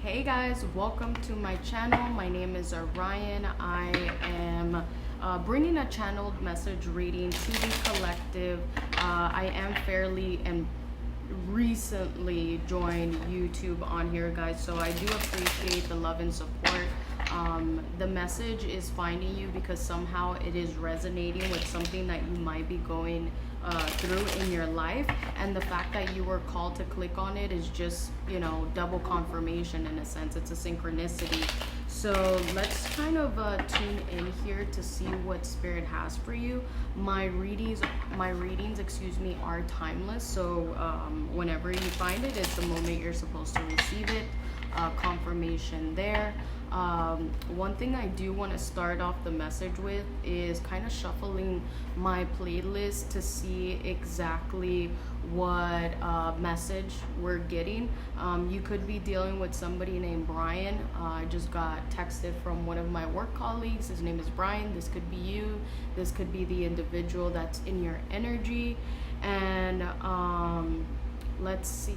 Hey guys, welcome to my channel. My name is Ryan. I am bringing a channeled message reading to the collective. I am fairly and recently joined YouTube on here, guys, so I do appreciate the love and support. The message is finding you because somehow it is resonating with something that you might be going through in your life, and the fact that you were called to click on it is just, you know, double confirmation. In a sense, it's a synchronicity. So let's kind of tune in here to see what spirit has for you. My readings, excuse me, are timeless, so whenever you find it, it's the moment you're supposed to receive it. Confirmation there. One thing I do want to start off the message with is kind of shuffling my playlist to see exactly what message we're getting. You could be dealing with somebody named Brian. I just got texted from one of my work colleagues. His name is Brian. This could be you. This could be the individual that's in your energy. And let's see.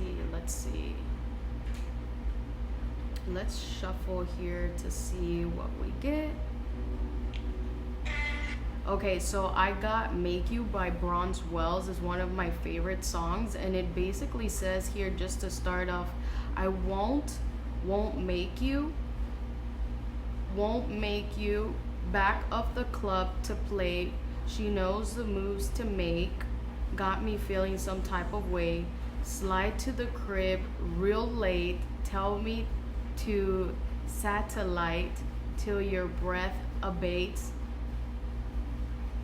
Let's shuffle here to see what we get. Okay, so I got Make You by Bronze Wells is one of my favorite songs, and it basically says here, just to start off, I won't make you back of the club to play. She knows the moves to make, got me feeling some type of way. Slide to the crib real late, tell me to satellite till your breath abates.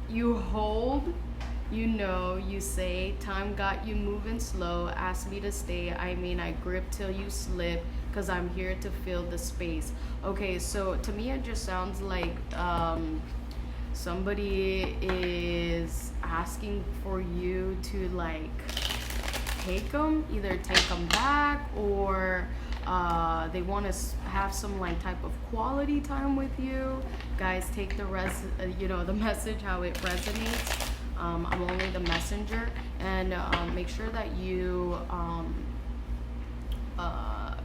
You hold, you know, you say, time got you moving slow, ask me to stay, I mean I grip till you slip, cause I'm here to fill the space. Okay, so to me it just sounds like somebody is asking for you to like either take them back, or they want to have some like type of quality time with you. Guys, take the the message how it resonates. I'm only the messenger, and make sure that you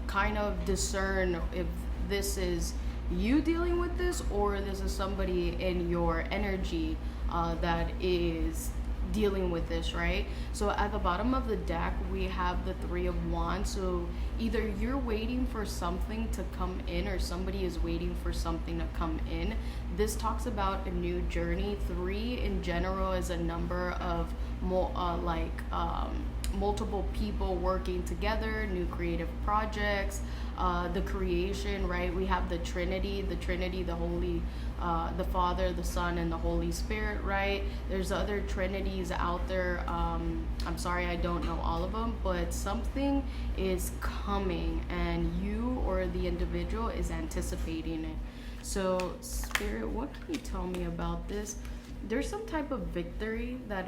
kind of discern if this is you dealing with this, or this is somebody in your energy that is dealing with this, right? So at the bottom of the deck we have the Three of Wands. So either you're waiting for something to come in, or somebody is waiting for something to come in. This talks about a new journey. Three in general is a number of multiple people working together, new creative projects, the creation, right? We have the Trinity, the Holy, the Father, the Son, and the Holy Spirit, right? There's other Trinities out there. I'm sorry, I don't know all of them, but something is coming, and you or the individual is anticipating it. So, Spirit, what can you tell me about this? There's some type of victory that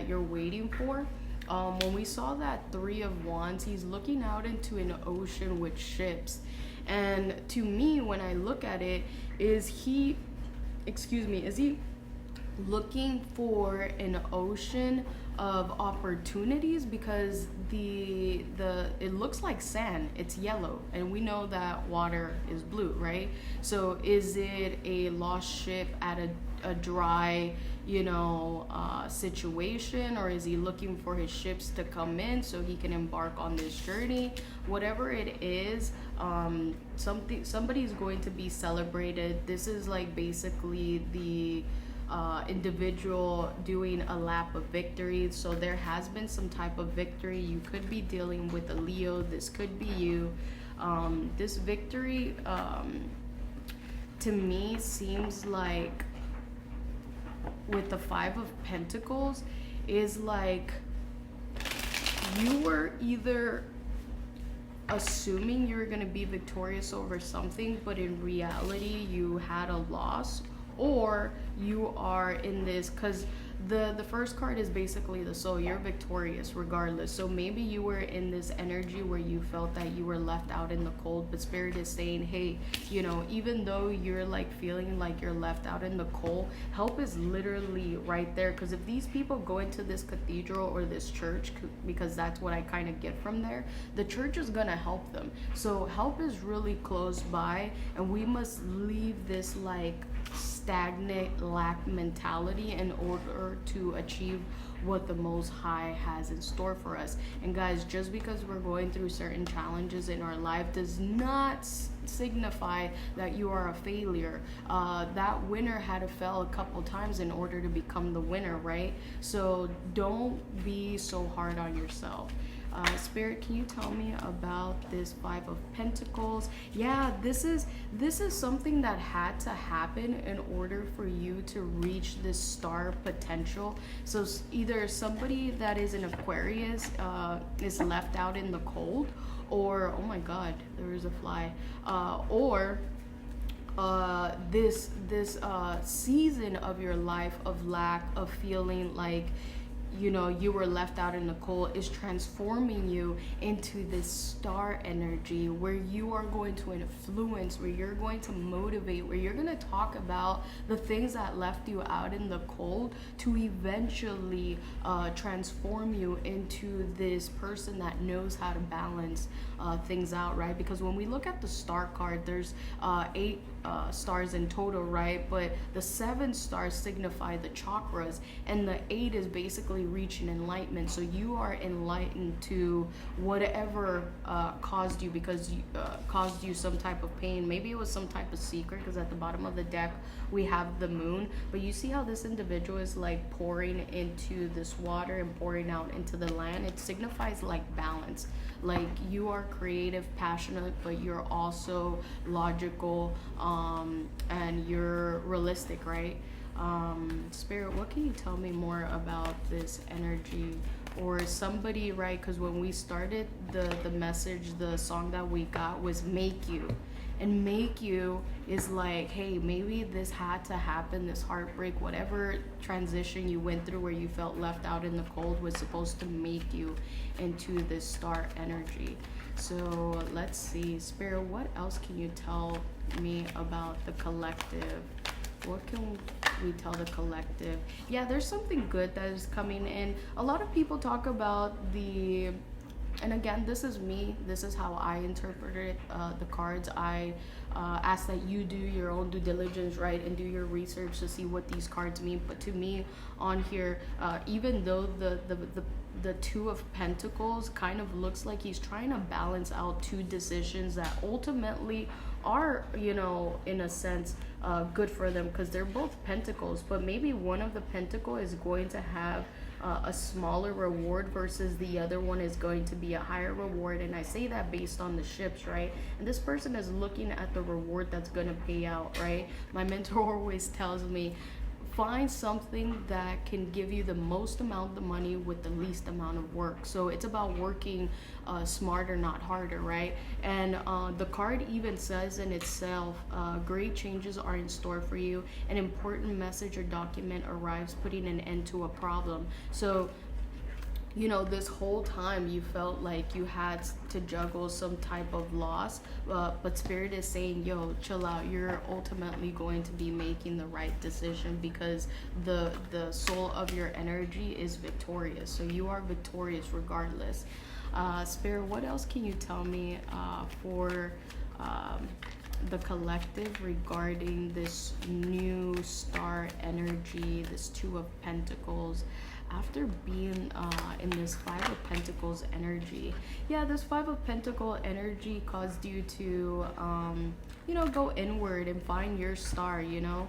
you're waiting for. When we saw that Three of Wands, he's looking out into an ocean with ships. And to me, when I look at it, is he looking for an ocean of opportunities? Because it looks like sand, it's yellow, and we know that water is blue, right? So is it a lost ship at a dry situation, or is he looking for his ships to come in so he can embark on this journey? Whatever it is, somebody's going to be celebrated. This is like basically the individual doing a lap of victory. So there has been some type of victory. You could be dealing with a Leo. This could be you. This victory to me seems like, with the Five of Pentacles, is like you were either assuming you were going to be victorious over something, but in reality you had a loss, or you are in this, because The first card is basically the soul. You're victorious regardless. So maybe you were in this energy where you felt that you were left out in the cold, but spirit is saying, hey, you know, even though you're like feeling like you're left out in the cold, help is literally right there. Because if these people go into this cathedral or this church, because that's what I kind of get from there, the church is gonna help them. So help is really close by, and we must leave this like stagnant lack mentality in order to achieve what the Most High has in store for us. And guys, just because we're going through certain challenges in our life does not signify that you are a failure. That winner had to fail a couple times in order to become the winner, right? So don't be so hard on yourself. Spirit, can you tell me about this Five of Pentacles? Yeah, this is something that had to happen in order for you to reach this star potential. So either somebody that is an Aquarius is left out in the cold, or oh my God, there is a fly, or this season of your life of lack, of feeling like, you know, you were left out in the cold, is transforming you into this star energy where you are going to influence, where you're going to motivate, where you're going to talk about the things that left you out in the cold to eventually transform you into this person that knows how to balance things out, right? Because when we look at the star card, there's 8 stars in total, right? But the 7 stars signify the chakras, and the 8 is basically reaching enlightenment. So you are enlightened to whatever caused you, because caused you some type of pain. Maybe it was some type of secret, because at the bottom of the deck we have the moon. But you see how this individual is like pouring into this water and pouring out into the land. It signifies like balance. Like you are creative, passionate, but you're also logical, and you're realistic, right? Spirit, what can you tell me more about this energy? Or somebody, right? Because when we started the message, the song that we got was Make You. And make you is like, hey, maybe this had to happen, this heartbreak, whatever transition you went through where you felt left out in the cold was supposed to make you into this star energy. So let's see, Spirit, what else can you tell me about the collective? What can we tell the collective? Yeah, there's something good that is coming in. A lot of people talk about and again, this is me, this is how I interpreted the cards. I ask that you do your own due diligence, right, and do your research to see what these cards mean. But to me, on here, even though the Two of Pentacles kind of looks like he's trying to balance out 2 decisions that ultimately are, you know, in a sense good for them, because they're both pentacles, but maybe one of the pentacle is going to have a smaller reward versus the other one is going to be a higher reward. And I say that based on the ships, right? And this person is looking at the reward that's going to pay out, right? My mentor always tells me, find something that can give you the most amount of money with the least amount of work. So it's about working smarter, not harder, right? And the card even says in itself, great changes are in store for you. An important message or document arrives, putting an end to a problem. So, you know, this whole time you felt like you had to juggle some type of loss, but Spirit is saying, yo, chill out. You're ultimately going to be making the right decision, because the soul of your energy is victorious. So you are victorious regardless. Spirit, what else can you tell me for the collective regarding this new star energy, this Two of Pentacles, after being in this Five of Pentacles energy? Yeah, this Five of Pentacle energy caused you to you know, go inward and find your star. You know,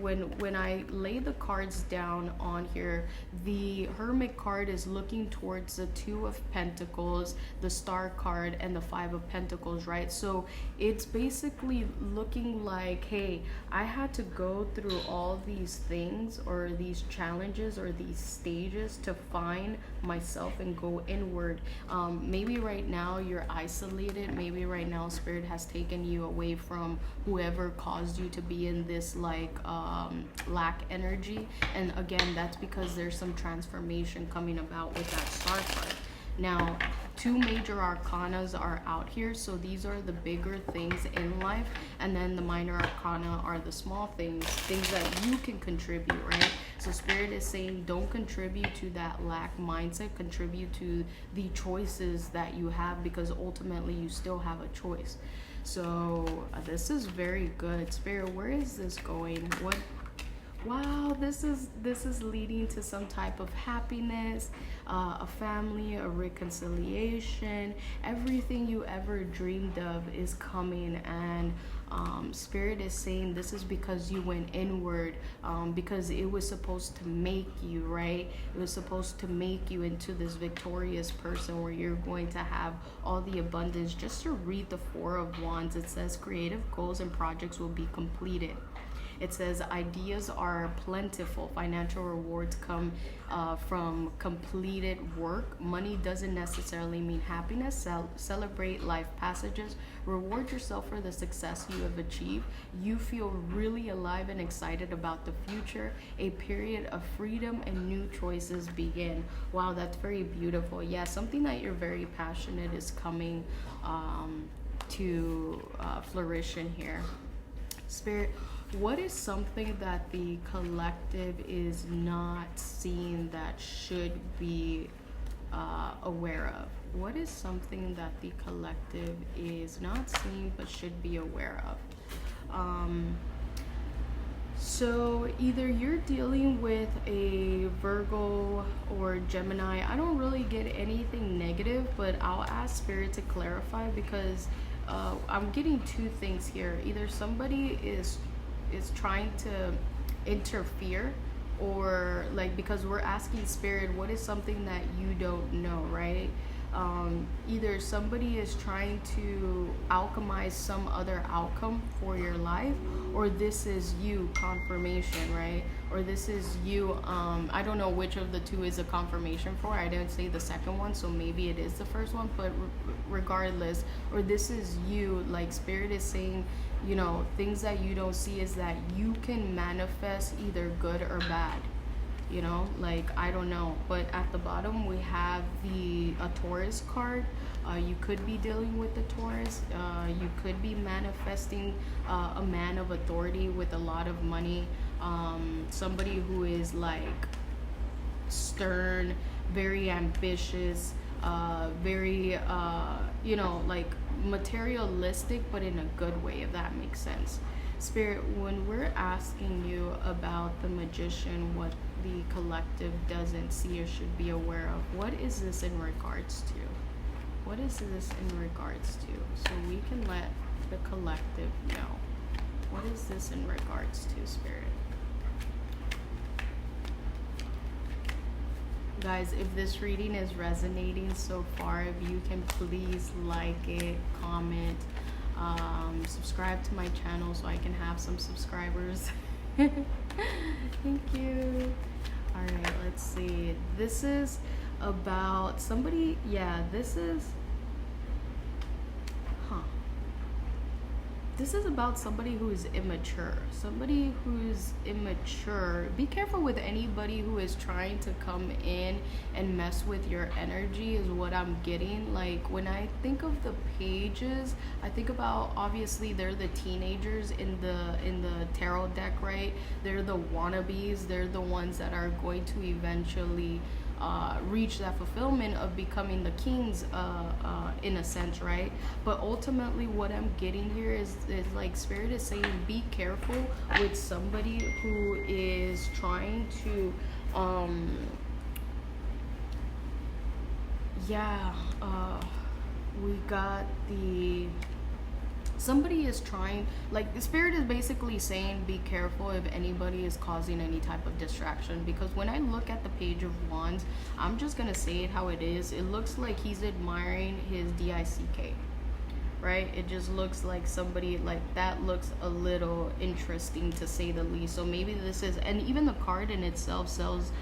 when I lay the cards down on here, the Hermit card is looking towards the Two of Pentacles, the Star card, and the Five of Pentacles, right? So it's basically looking like, hey, I had to go through all these things, or these challenges, or these stages to find myself and go inward. Maybe right now you're isolated. Maybe right now spirit has taken you away from whoever caused you to be in this like lack energy. And again, that's because there's some transformation coming about with that star card. Now, two major arcanas are out here, so these are the bigger things in life, and then the minor arcana are the small things that you can contribute, right? So spirit is saying don't contribute to that lack mindset, contribute to the choices that you have, because ultimately you still have a choice. So this is very good. Spirit, where is this going? What? Wow, this is leading to some type of happiness, a family, a reconciliation. Everything you ever dreamed of is coming, and spirit is saying this is because you went inward, because it was supposed to make you, right? It was supposed to make you into this victorious person where you're going to have all the abundance. Just to read the Four of Wands, it says creative goals and projects will be completed. It says ideas are plentiful. Financial rewards come from completed work. Money doesn't necessarily mean happiness. Celebrate life passages. Reward yourself for the success you have achieved. You feel really alive and excited about the future. A period of freedom and new choices begin. Wow, that's very beautiful. Yeah, something that you're very passionate is coming to fruition here. Spirit, what is something that the collective is not seeing that should be aware of? What is something that the collective is not seeing but should be aware of? So either you're dealing with a Virgo or Gemini. I don't really get anything negative, but I'll ask Spirit to clarify, because I'm getting two things here. Either somebody is trying to interfere, or like, because we're asking Spirit, what is something that you don't know, right? Either somebody is trying to alchemize some other outcome for your life, or this is you confirmation, right? Or this is you, I don't know which of the two is a confirmation for. I didn't say the second one, so maybe it is the first one, but regardless, or this is you, like Spirit is saying, you know, things that you don't see is that you can manifest either good or bad. You know, like, I don't know, but at the bottom we have a Taurus card. You could be dealing with the Taurus. You could be manifesting a man of authority with a lot of money, somebody who is like stern, very ambitious, very you know, like materialistic, but in a good way, if that makes sense. Spirit, when we're asking you about the Magician, what the collective doesn't see or should be aware of, what is this in regards to? What is this in regards to? So we can let the collective know. What is this in regards to, Spirit? Guys, if this reading is resonating so far, if you can please like it, comment, subscribe to my channel so I can have some subscribers. Thank you. All right, let's see. This is about somebody. Yeah, this is this is about somebody who is immature. Somebody who's immature. Be careful with anybody who is trying to come in and mess with your energy, is what I'm getting. Like, when I think of the pages, I think about, obviously they're the teenagers in the tarot deck, right? They're the wannabes. They're the ones that are going to eventually reach that fulfillment of becoming the kings, in a sense, right? But ultimately what I'm getting here is like Spirit is saying, be careful with somebody who is trying to we got the somebody is trying, like, the Spirit is basically saying be careful if anybody is causing any type of distraction, because when I look at the Page of Wands, I'm just gonna say it how it is. It looks like he's admiring his DICK, right? It just looks like somebody like that looks a little interesting to say the least. So maybe this is, and even the card in itself says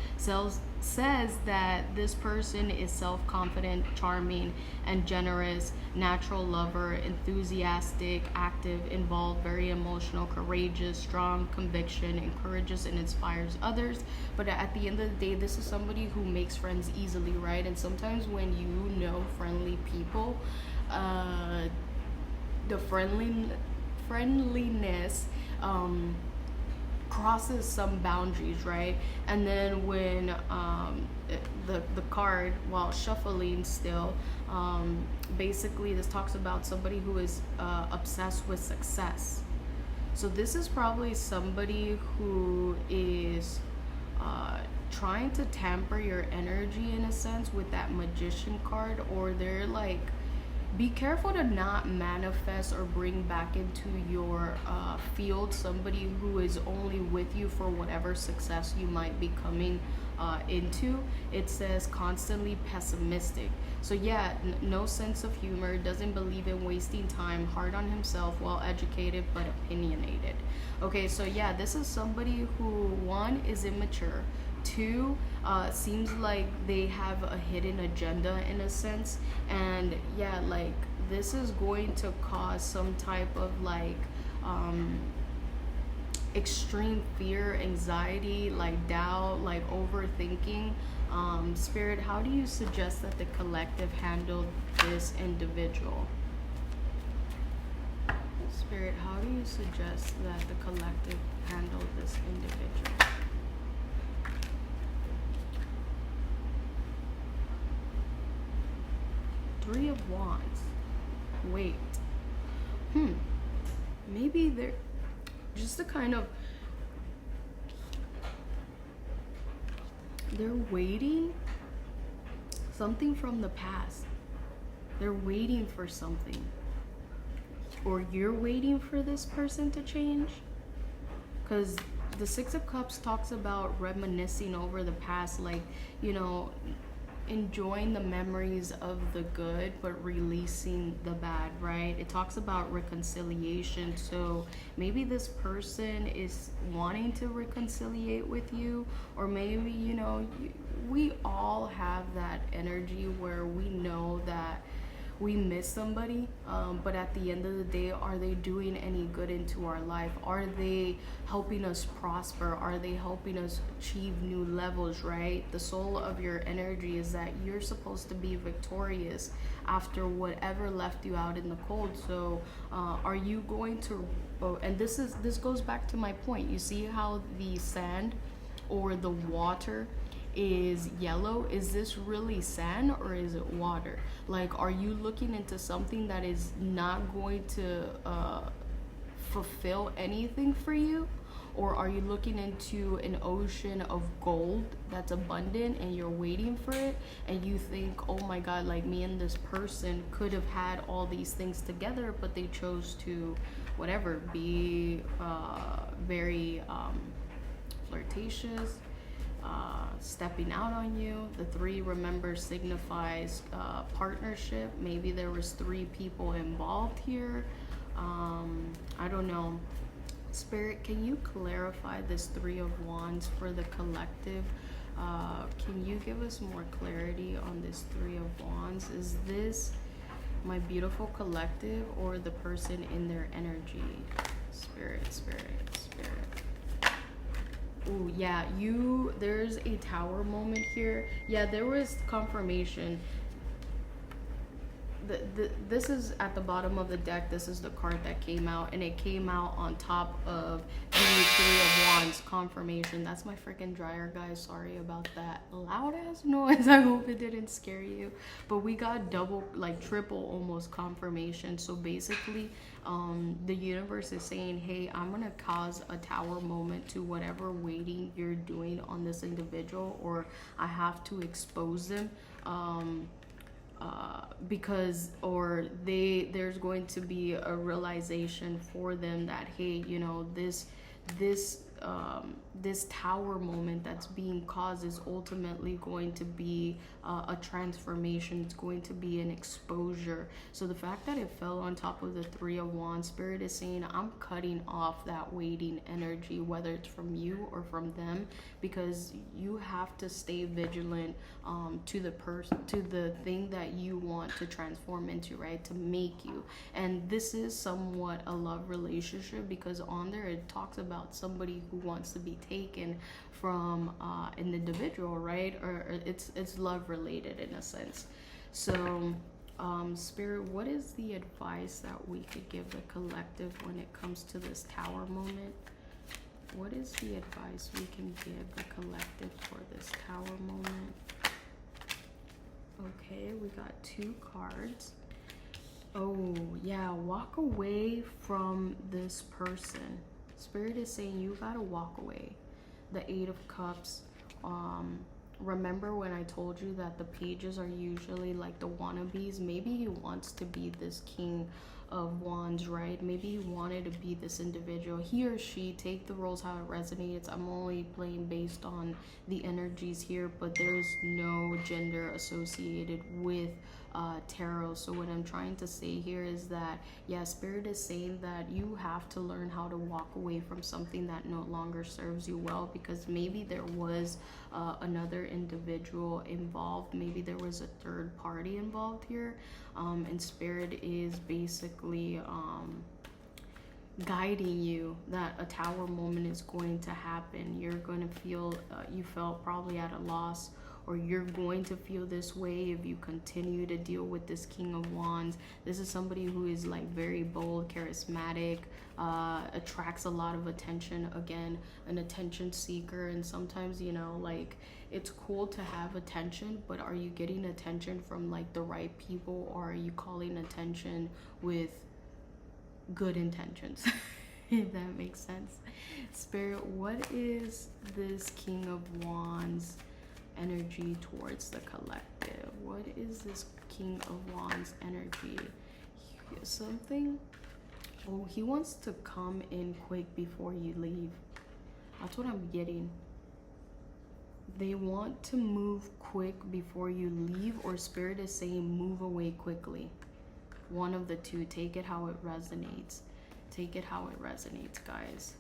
that this person is self-confident, charming, and generous, natural lover, enthusiastic, active, involved, very emotional, courageous, strong conviction, encourages and inspires others. But at the end of the day, this is somebody who makes friends easily, right? And sometimes when you know friendly people, the friendliness crosses some boundaries, right? And then when the card, while shuffling still, basically this talks about somebody who is obsessed with success. So this is probably somebody who is trying to tamper your energy in a sense with that magician card, or they're like, be careful to not manifest or bring back into your field somebody who is only with you for whatever success you might be coming into. It says constantly pessimistic. So yeah, no sense of humor, doesn't believe in wasting time, hard on himself, well educated but opinionated. Okay, so yeah, this is somebody who, one, is immature. Two, seems like they have a hidden agenda in a sense. And yeah, like this is going to cause some type of like extreme fear, anxiety, like doubt, like overthinking. Spirit, how do you suggest that the collective handle this individual? Spirit, how do you suggest that the collective handle this individual? Three of Wands. Wait. Maybe they're just a kind of, they're waiting something from the past. They're waiting for something. Or you're waiting for this person to change. Because the Six of Cups talks about reminiscing over the past, like, you know, enjoying the memories of the good but releasing the bad, right? It talks about reconciliation. So maybe this person is wanting to reconciliate with you, or maybe, you know, we all have that energy where we know that we miss somebody, but at the end of the day, are they doing any good into our life? Are they helping us prosper? Are they helping us achieve new levels, right? The soul of your energy is that you're supposed to be victorious after whatever left you out in the cold. So are you going to, and this goes back to my point. You see how the sand or the water is yellow? Is this really sand or is it water? Like, are you looking into something that is not going to fulfill anything for you? Or are you looking into an ocean of gold that's abundant and you're waiting for it, and you think, oh my God, like me and this person could have had all these things together, but they chose to whatever, be very flirtatious, stepping out on you. The three, remember, signifies partnership. Maybe there was three people involved here. I don't know. Spirit, can you clarify this Three of Wands for the collective? Can you give us more clarity on this Three of Wands? Is this my beautiful collective or the person in their energy? Spirit, spirit, spirit. Oh yeah, there's a tower moment here. Yeah, there was confirmation. This is at the bottom of the deck. This is the card that came out, and it came out on top of the Three of Wands confirmation. That's my freaking dryer, guys. Sorry about that loud ass noise. I hope it didn't scare you. But we got double, like triple almost confirmation. So basically, the universe is saying, hey, I'm gonna cause a tower moment to whatever waiting you're doing on this individual, or I have to expose them. Because there's going to be a realization for them that, hey, you know, this this tower moment that's being caused is ultimately going to be a transformation. It's going to be an exposure. So the fact that it fell on top of the Three of Wands, Spirit is saying I'm cutting off that waiting energy, whether it's from you or from them, because you have to stay vigilant to the thing that you want to transform into, right? To make you. And this is somewhat a love relationship, because on there it talks about somebody who wants to be taken from an individual, right? Or it's love related in a sense. So Spirit, what is the advice that we could give the collective when it comes to this tower moment? What is the advice we can give the collective for this tower moment? Okay, we got 2 cards. Oh, yeah, walk away from this person. Spirit is saying you gotta walk away. The 8 of Cups. Remember when I told you that the pages are usually like the wannabes? Maybe he wants to be this King of Wands, right? Maybe he wanted to be this individual. He or she, take the roles how it resonates. I'm only playing based on the energies here, but there's no gender associated with tarot. So what I'm trying to say here is that, yeah, Spirit is saying that you have to learn how to walk away from something that no longer serves you well, because maybe there was another individual involved. Maybe there was a third party involved here, and Spirit is basically guiding you that a tower moment is going to happen. You're going to feel you felt probably at a loss, or you're going to feel this way if you continue to deal with this King of Wands. This is somebody who is like very bold, charismatic, attracts a lot of attention. Again, an attention seeker. And sometimes, you know, like, it's cool to have attention, but are you getting attention from like the right people, or are you calling attention with good intentions? If that makes sense. Spirit, what is this King of Wands energy towards the collective? What is this King of Wands energy? Something, oh, he wants to come in quick before you leave. That's what I'm getting. They want to move quick before you leave, or Spirit is saying move away quickly. One of the two. Take it how it resonates. Take it how it resonates, guys.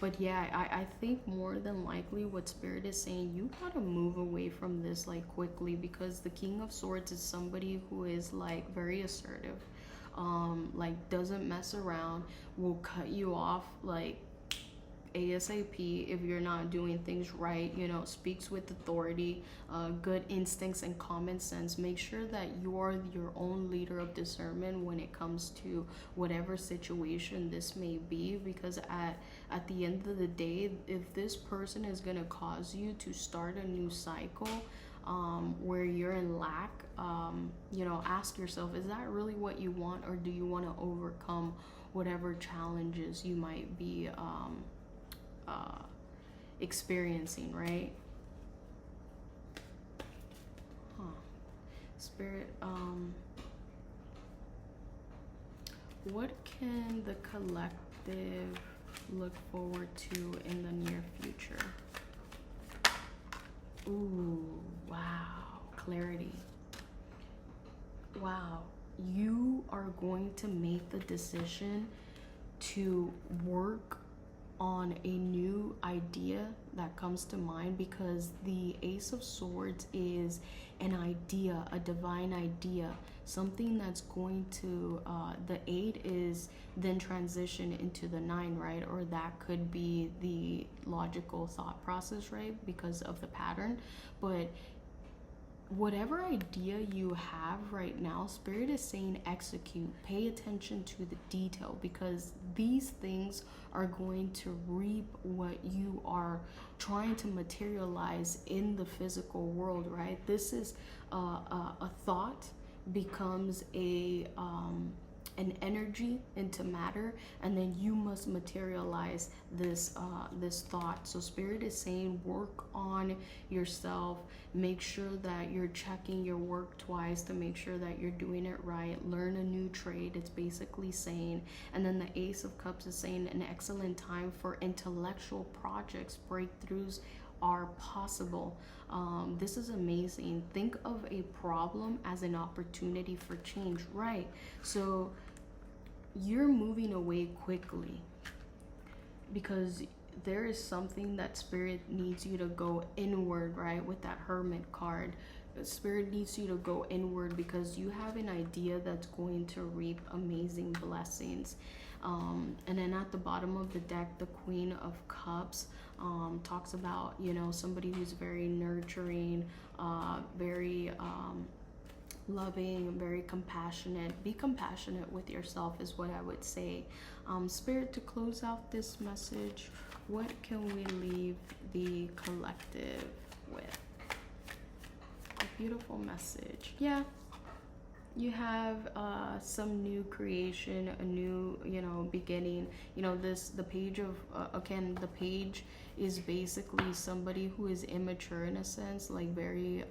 But yeah, I think more than likely what Spirit is saying, you gotta move away from this like quickly, because the King of Swords is somebody who is like very assertive, like doesn't mess around, will cut you off like ASAP if you're not doing things right, you know, speaks with authority, good instincts and common sense. Make sure that you're your own leader of discernment when it comes to whatever situation this may be, because at the end of the day, if this person is going to cause you to start a new cycle where you're in lack, you know, ask yourself, is that really what you want, or do you want to overcome whatever challenges you might be experiencing, right? Spirit, what can the collective look forward to in the near future? Ooh, wow, clarity. Wow, you are going to make the decision to work on a new idea that comes to mind, because the Ace of Swords is an idea, a divine idea, something that's going to the 8 is then transition into the 9, right? Or that could be the logical thought process, right? Because of the pattern. But whatever idea you have right now, Spirit is saying execute. Pay attention to the detail, because these things are going to reap what you are trying to materialize in the physical world, right? This is a thought becomes a an energy into matter, and then you must materialize this thought. So spirit is saying work on yourself, make sure that you're checking your work twice to make sure that you're doing it right, learn a new trade, it's basically saying. And then the Ace of Cups is saying an excellent time for intellectual projects, breakthroughs are possible. This is amazing. Think of a problem as an opportunity for change, right? So you're moving away quickly because there is something that spirit needs you to go inward, right? With that Hermit card, spirit needs you to go inward because you have an idea that's going to reap amazing blessings. And then at the bottom of the deck, the Queen of Cups talks about, you know, somebody who's very nurturing, very loving, very compassionate. Be compassionate with yourself is what I would say. Spirit, to close out this message, what can we leave the collective with? A beautiful message. Yeah, you have some new creation, a new, you know, beginning. You know, the page of again, the page is basically somebody who is immature in a sense, like very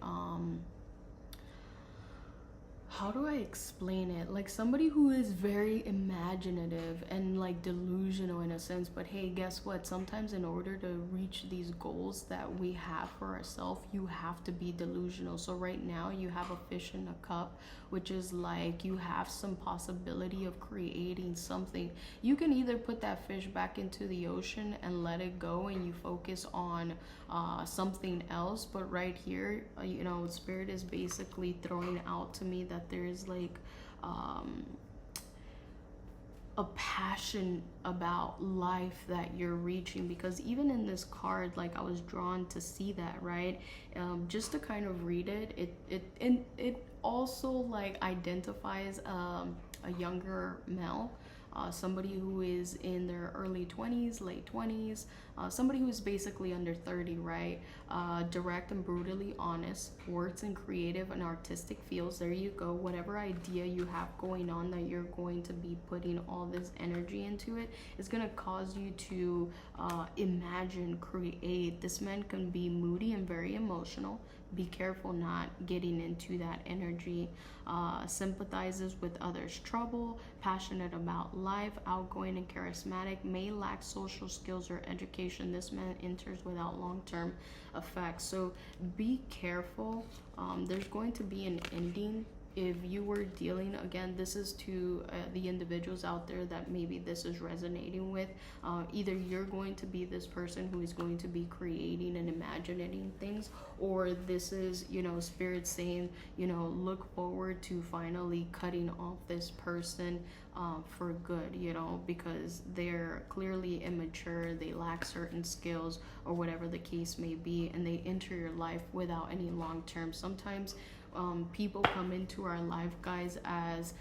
how do I explain it? Like somebody who is very imaginative and like delusional in a sense. But hey, guess what? Sometimes in order to reach these goals that we have for ourselves, you have to be delusional. So right now you have a fish in a cup, which is like you have some possibility of creating something. You can either put that fish back into the ocean and let it go and you focus on something else. But right here, you know, spirit is basically throwing out to me that there is like a passion about life that you're reaching, because even in this card, like I was drawn to see that, right? Just to kind of read it, it also like identifies a younger male, somebody who is in their early 20s, late 20s, somebody who is basically under 30, right? Direct and brutally honest, works in creative and artistic fields. There you go. Whatever idea you have going on that you're going to be putting all this energy into, it is going to cause you to imagine, create. This man can be moody and very emotional. Be careful not getting into that energy. Sympathizes with others' trouble, passionate about life, outgoing and charismatic, may lack social skills or education. This man enters without long-term effects. So be careful. There's going to be an ending. If you were dealing, again, this is to the individuals out there that maybe this is resonating with. Either you're going to be this person who is going to be creating and imagining things, or this is, you know, spirit saying, you know, look forward to finally cutting off this person for good, you know, because they're clearly immature, they lack certain skills or whatever the case may be, and they enter your life without any long term. Sometimes people come into our life, guys, as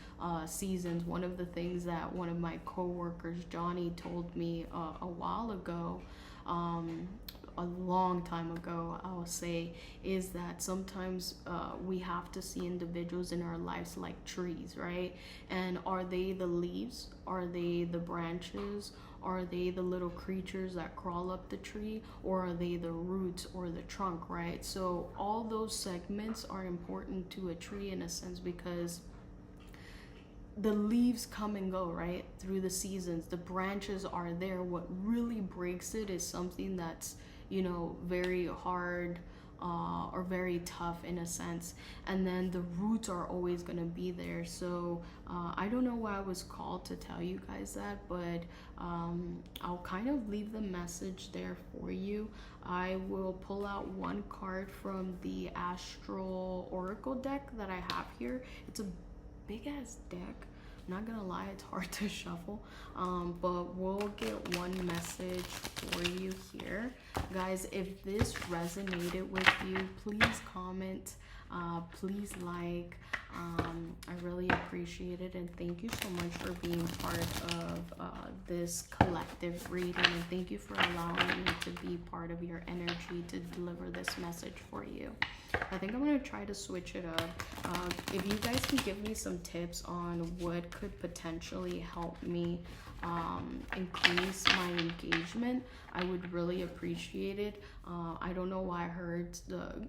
seasons. One of the things that one of my co-workers, Johnny, told me a while ago, a long time ago, I'll say, is that sometimes we have to see individuals in our lives like trees, right? And are they the leaves? Are they the branches? Are they the little creatures that crawl up the tree, or are they the roots or the trunk, right? So all those segments are important to a tree in a sense, because the leaves come and go, right, through the seasons. The branches are there. What really breaks it is something that's, you know, very hard or very tough in a sense, and then the roots are always going to be there. So I don't know why I was called to tell you guys that, but I'll kind of leave the message there for you. I will pull out one card from the Astral Oracle deck that I have here. It's a big ass deck, not gonna lie, it's hard to shuffle, but we'll get one message for you here, guys. If this resonated with you, please comment Please like. I really appreciate it, and thank you so much for being part of this collective reading, and thank you for allowing me to be part of your energy to deliver this message for you. I think I'm going to try to switch it up. If you guys can give me some tips on what could potentially help me increase my engagement, I would really appreciate it. I don't know why I heard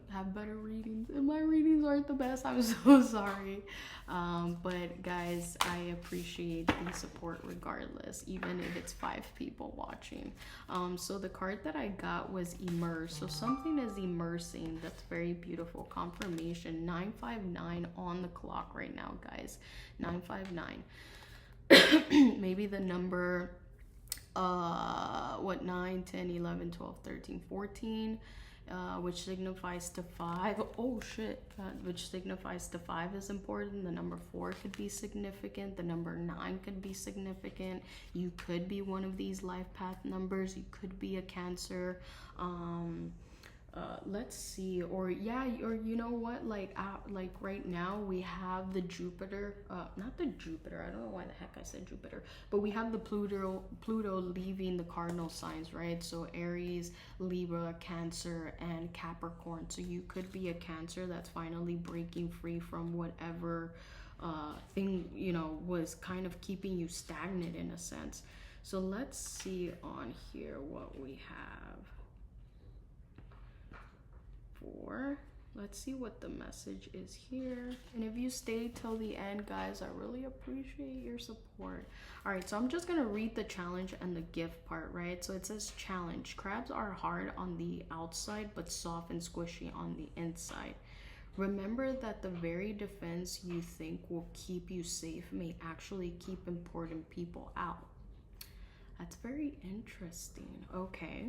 have better readings, and my readings aren't the best. I'm so sorry. But guys, I appreciate the support regardless, even if it's 5 people watching. So the card that I got was immerse. So something is immersing. That's very beautiful. Confirmation 959 on the clock right now, guys. 959. Maybe the number 9, 10, 11, 12, 13, 14, which signifies to 5. Oh shit. Which signifies to 5 is important. The number 4 could be significant. The number 9 could be significant. You could be one of these life path numbers. You could be a Cancer. Let's see, or you know what, like right now we have the Jupiter, not the Jupiter, I don't know why the heck I said Jupiter, but we have the Pluto leaving the cardinal signs, right? So Aries, Libra, Cancer, and Capricorn. So you could be a Cancer that's finally breaking free from whatever thing, you know, was kind of keeping you stagnant in a sense. So let's see on here what we have. Let's see what the message is here. And if you stay till the end, guys, I really appreciate your support. All right, so I'm just gonna read the challenge and the gift part, right? So it says challenge: crabs are hard on the outside but soft and squishy on the inside. Remember that the very defense you think will keep you safe may actually keep important people out. That's very interesting. Okay,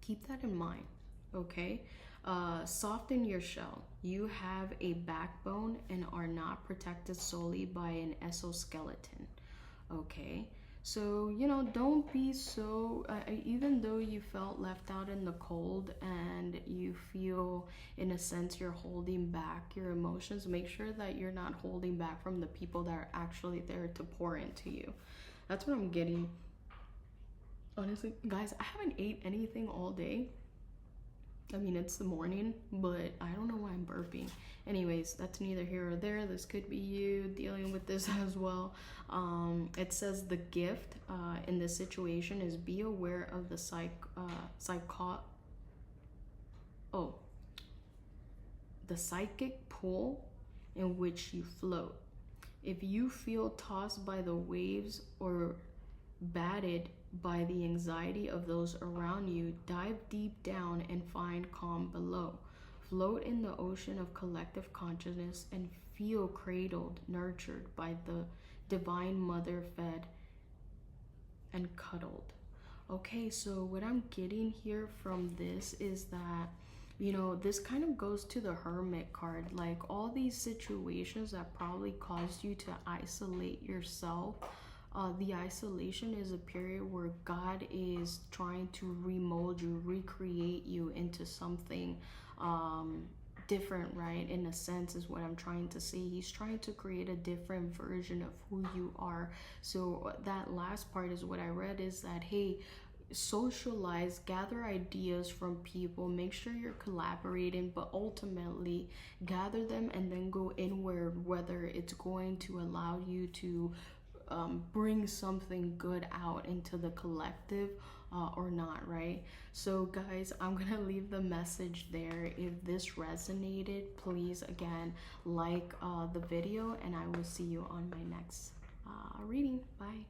keep that in mind. Okay, soften your shell. You have a backbone and are not protected solely by an exoskeleton. Okay, so you know, don't be so even though you felt left out in the cold and you feel in a sense you're holding back your emotions, make sure that you're not holding back from the people that are actually there to pour into you. That's what I'm getting. Honestly, guys, I haven't ate anything all day. I mean, it's the morning, but I don't know why I'm burping. Anyways, that's neither here or there. This could be you dealing with this as well. It says the gift in this situation is be aware of the psychic pull in which you float. If you feel tossed by the waves or battered by the anxiety of those around you, dive deep down and find calm below. Float in the ocean of collective consciousness and feel cradled, nurtured by the divine mother, fed and cuddled. Okay, so what I'm getting here from this is that, you know, this kind of goes to the Hermit card. Like all these situations that probably caused you to isolate yourself, the isolation is a period where God is trying to remold you, recreate you into something different, right? In a sense, is what I'm trying to say. He's trying to create a different version of who you are. So that last part is what I read, is that, hey, socialize, gather ideas from people, make sure you're collaborating, but ultimately gather them and then go inward, whether it's going to allow you to bring something good out into the collective or not, right? So guys, I'm gonna leave the message there. If this resonated, please again like the video, and I will see you on my next reading. Bye.